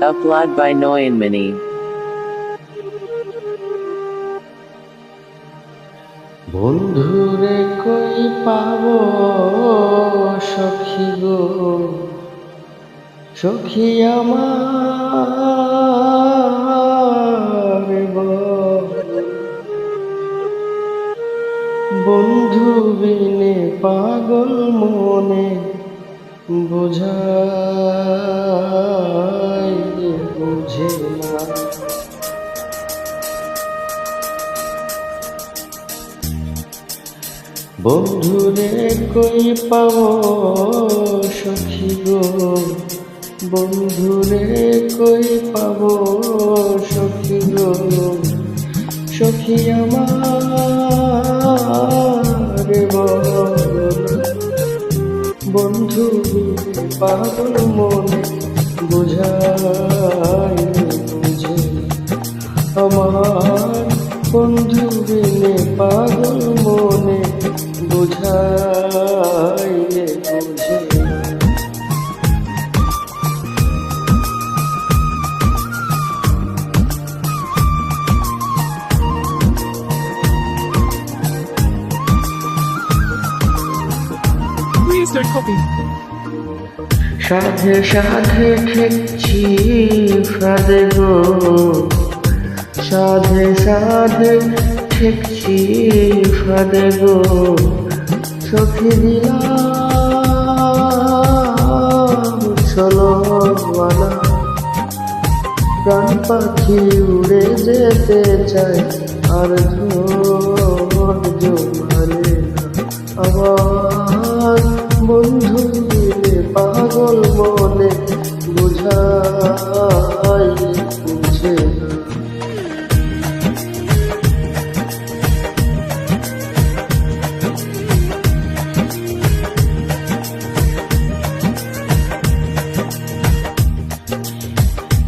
Upload by Noyanmini. বন্ধুরে কই পাবো সখী গো, সখী আমার বন্ধু বিনে পাগল মনে বোঝাই বুঝে না। বন্ধুরে কই পাবো সখী গো, বন্ধুরে কই পাবো সখী গো, সখী আমার বন্ধু পাগল মনে বোঝাই বুঝে আমার বন্ধু বিনে পাগল মনে বোঝাইলে বুঝে। Please don't copy. সাধে সাধে ঠেকছি ফাঁদে গো, সাধে সাধে ঠেকছি ফাঁদে গো, সখী দিলাম চলো বানা, প্রাণ পাখি উড়ে যেতে চায় আর ধৈর্য মানে না। আমার বন্ধু দিলে পাগল মনে বুঝাই বুঝে না।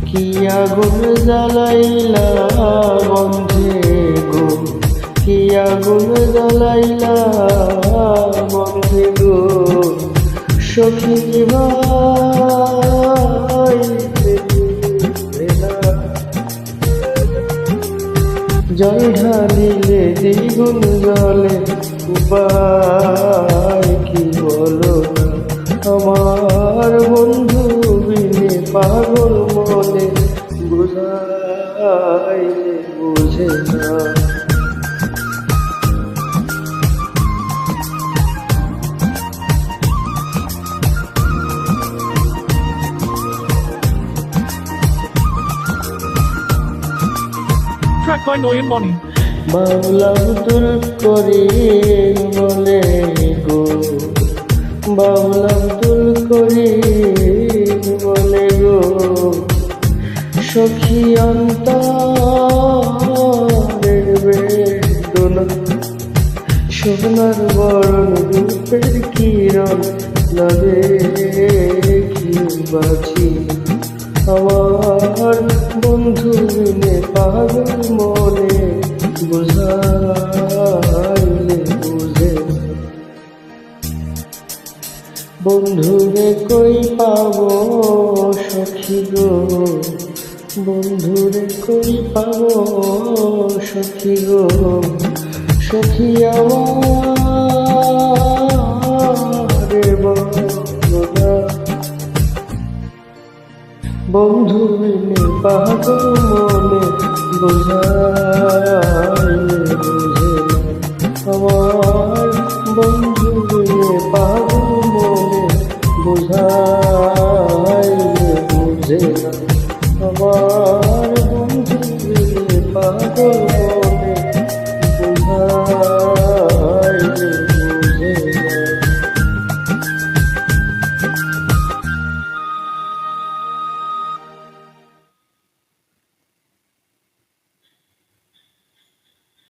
কি আগুন জ্বালাইলা বন্ধে গো, কি আগুন জ্বালাইলা বন্ধে গো, সখী ভাই জল ঢালিলে দ্বিগুণ জলে, উপায় কি বলো না। আমার বন্ধু বিনে পাগল মনে বুঝাইলে বুঝে না। Track by Noyan Moni. বাউলা তুল করি বলে গো, বাউলা তুল করি বলে গো, সখী অন্তরের বেদনা, সোনার বরণ রূপের কিরণ না দেখি বাঁচি। আমার বন্ধু বিনে পাগল মনে বুঝাইলে বুঝে। বন্ধুরে কই পাবো সখী গো, বন্ধুরে কই পাবো সখী গো, সখী আমার বন্ধু বিনে পাগল মনে বোঝাইলে বুঝে না। আমার বন্ধু বিনে পাগল মনে বোঝাইলে বুঝে না।